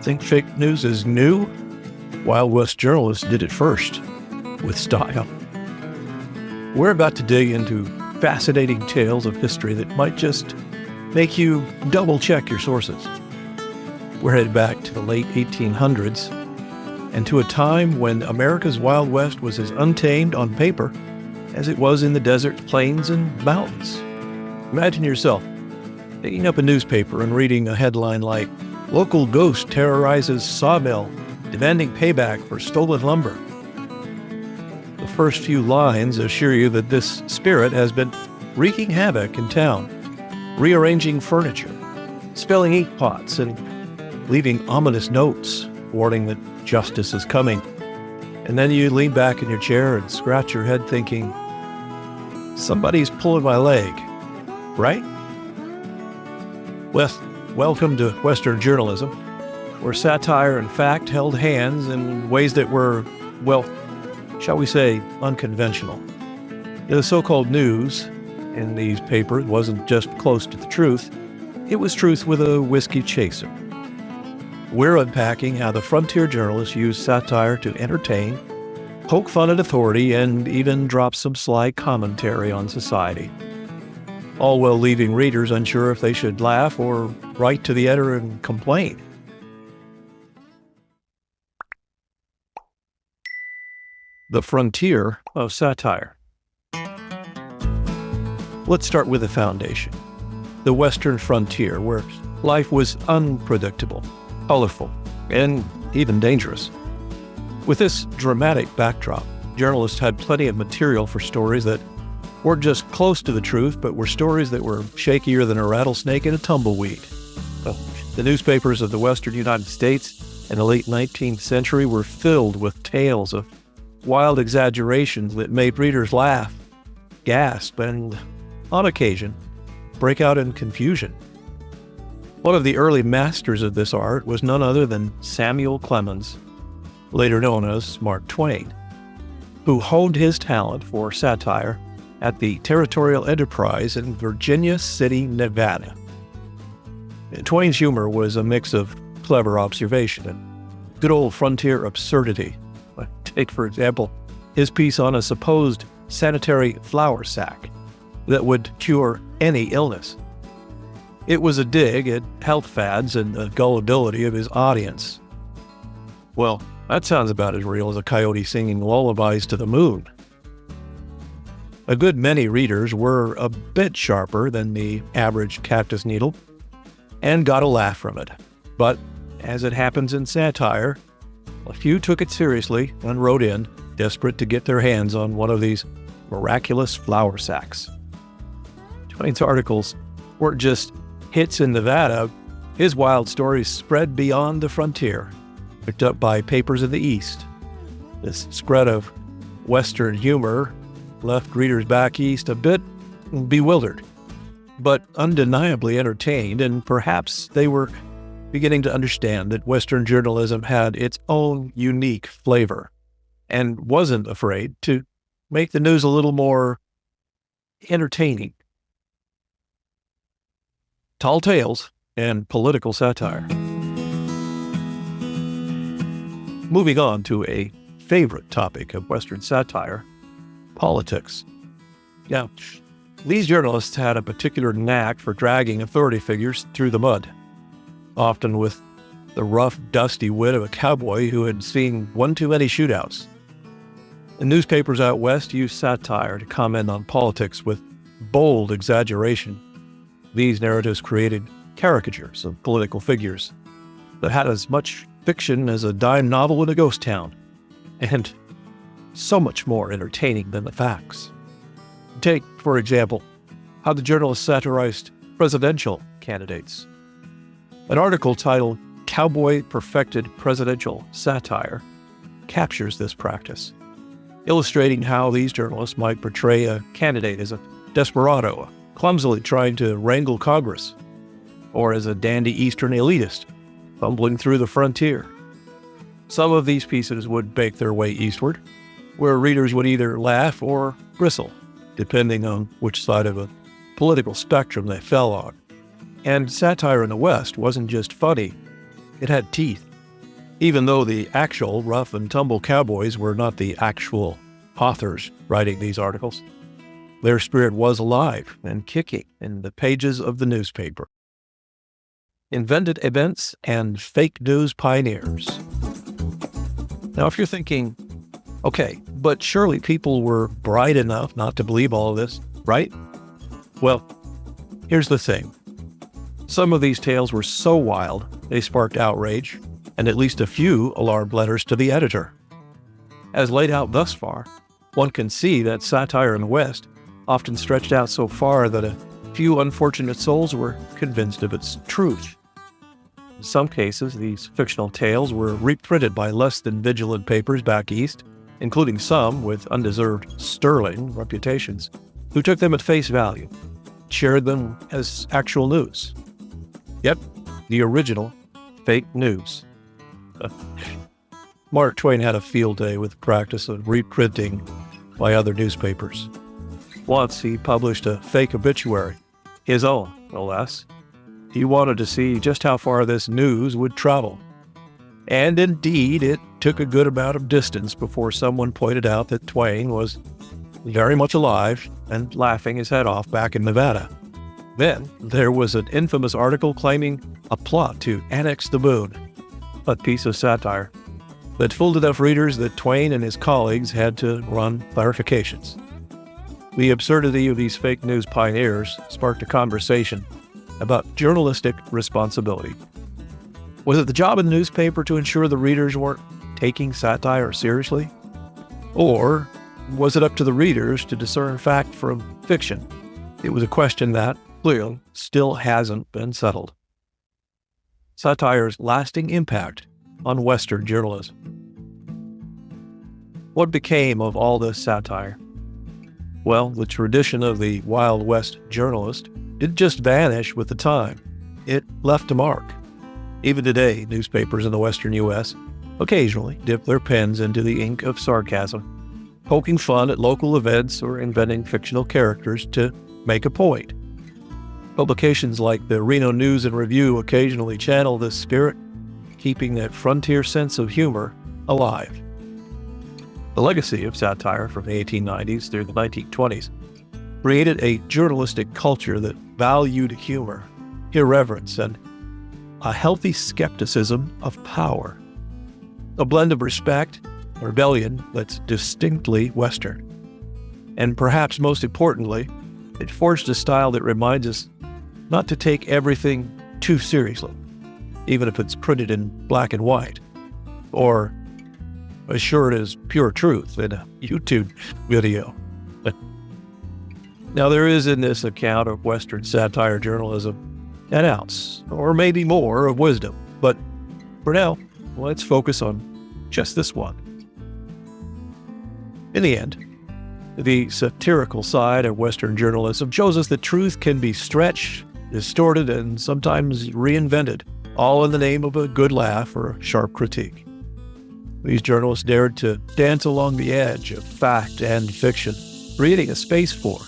Think fake news is new? Wild West journalists did it first, with style. We're about to dig into fascinating tales of history that might just make you double-check your sources. We're headed back to the late 1800s and to a time when America's Wild West was as untamed on paper as it was in the deserts, plains, and mountains. Imagine yourself picking up a newspaper and reading a headline like, "Local ghost terrorizes sawmill, demanding payback for stolen lumber." The first few lines assure you that this spirit has been wreaking havoc in town, rearranging furniture, spilling ink pots, and leaving ominous notes warning that justice is coming. And then you lean back in your chair and scratch your head thinking, somebody's pulling my leg, right? Welcome to Western journalism, where satire and fact held hands in ways that were, well, shall we say, unconventional. The so-called news in these papers wasn't just close to the truth, it was truth with a whiskey chaser. We're unpacking how the frontier journalists used satire to entertain, poke fun at authority, and even drop some sly commentary on society, all while leaving readers unsure if they should laugh or write to the editor and complain. The frontier of satire. Let's start with the foundation. The Western frontier, where life was unpredictable, colorful, and even dangerous. With this dramatic backdrop, journalists had plenty of material for stories that weren't just close to the truth, but were stories that were shakier than a rattlesnake in a tumbleweed. The newspapers of the Western United States in the late 19th century were filled with tales of wild exaggerations that made readers laugh, gasp, and, on occasion, break out in confusion. One of the early masters of this art was none other than Samuel Clemens, later known as Mark Twain, who honed his talent for satire at the Territorial Enterprise in Virginia City, Nevada. Twain's humor was a mix of clever observation and good old frontier absurdity. Take, for example, his piece on a supposed sanitary flour sack that would cure any illness. It was a dig at health fads and the gullibility of his audience. Well, that sounds about as real as a coyote singing lullabies to the moon. A good many readers were a bit sharper than the average cactus needle and got a laugh from it. But, as it happens in satire, a few took it seriously and wrote in, desperate to get their hands on one of these miraculous flour sacks. Twain's articles weren't just hits in Nevada. His wild stories spread beyond the frontier, picked up by papers in the East. This spread of Western humor left readers back east a bit bewildered, but undeniably entertained, and perhaps they were beginning to understand that Western journalism had its own unique flavor and wasn't afraid to make the news a little more entertaining. Tall tales and political satire. Moving on to a favorite topic of Western satire, politics. Now, these journalists had a particular knack for dragging authority figures through the mud, often with the rough, dusty wit of a cowboy who had seen one too many shootouts. The newspapers out west used satire to comment on politics with bold exaggeration. These narratives created caricatures of political figures that had as much fiction as a dime novel in a ghost town, and so much more entertaining than the facts. Take, for example, how the journalists satirized presidential candidates. An article titled "Cowboy Perfected Presidential Satire" captures this practice, illustrating how these journalists might portray a candidate as a desperado, clumsily trying to wrangle Congress, or as a dandy Eastern elitist, fumbling through the frontier. Some of these pieces would make their way eastward, where readers would either laugh or bristle, depending on which side of a political spectrum they fell on. And satire in the West wasn't just funny, it had teeth. Even though the actual rough and tumble cowboys were not the actual authors writing these articles, their spirit was alive and kicking in the pages of the newspaper. Invented events and fake news pioneers. Now, if you're thinking, okay, but surely people were bright enough not to believe all of this, right? Well, here's the thing. Some of these tales were so wild, they sparked outrage, and at least a few alarmed letters to the editor. As laid out thus far, one can see that satire in the West often stretched out so far that a few unfortunate souls were convinced of its truth. In some cases, these fictional tales were reprinted by less than vigilant papers back east, including some with undeserved sterling reputations, who took them at face value, shared them as actual news. Yep, the original fake news. Mark Twain had a field day with the practice of reprinting by other newspapers. Once he published a fake obituary, his own, no less. He wanted to see just how far this news would travel. And indeed, it took a good amount of distance before someone pointed out that Twain was very much alive and laughing his head off back in Nevada. Then there was an infamous article claiming a plot to annex the moon, a piece of satire that fooled enough readers that Twain and his colleagues had to run clarifications. The absurdity of these fake news pioneers sparked a conversation about journalistic responsibility. Was it the job of the newspaper to ensure the readers weren't taking satire seriously? Or was it up to the readers to discern fact from fiction? It was a question that, clearly, still hasn't been settled. Satire's lasting impact on Western journalism. What became of all this satire? Well, the tradition of the Wild West journalist didn't just vanish with the time. It left a mark. Even today, newspapers in the Western U.S. occasionally dip their pens into the ink of sarcasm, poking fun at local events or inventing fictional characters to make a point. Publications like the Reno News and Review occasionally channel this spirit, keeping that frontier sense of humor alive. The legacy of satire from the 1890s through the 1920s created a journalistic culture that valued humor, irreverence, and a healthy skepticism of power. A blend of respect and rebellion that's distinctly Western. And perhaps most importantly, it forged a style that reminds us not to take everything too seriously, even if it's printed in black and white, or assured as pure truth in a YouTube video. Now, there is in this account of Western satire journalism an ounce, or maybe more, of wisdom. But for now, let's focus on just this one. In the end, the satirical side of Western journalism shows us that truth can be stretched, distorted, and sometimes reinvented, all in the name of a good laugh or a sharp critique. These journalists dared to dance along the edge of fact and fiction, creating a space for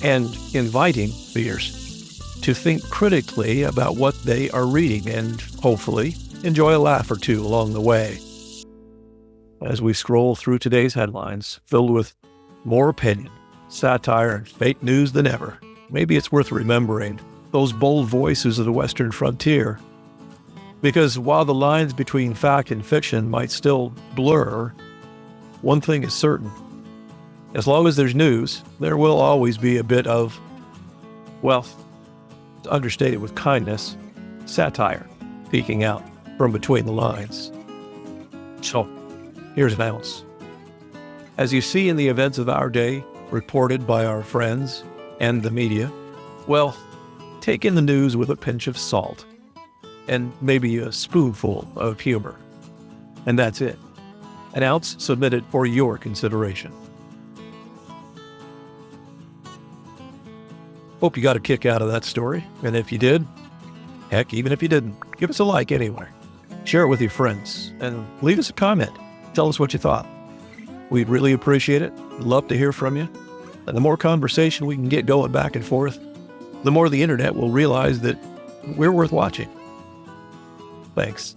and inviting readers to think critically about what they are reading and, hopefully, enjoy a laugh or two along the way. As we scroll through today's headlines, filled with more opinion, satire, and fake news than ever, maybe it's worth remembering those bold voices of the Western frontier. Because while the lines between fact and fiction might still blur, one thing is certain. As long as there's news, there will always be a bit of, well, to understate it with kindness, satire peeking out from between the lines. So, here's an ounce. As you see in the events of our day, reported by our friends and the media, well, take in the news with a pinch of salt and maybe a spoonful of humor. And that's it. An ounce submitted for your consideration. Hope you got a kick out of that story. And if you did, heck, even if you didn't, give us a like anyway. Share it with your friends and leave us a comment. Tell us what you thought. We'd really appreciate it. We'd love to hear from you. And the more conversation we can get going back and forth, the more the internet will realize that we're worth watching. Thanks.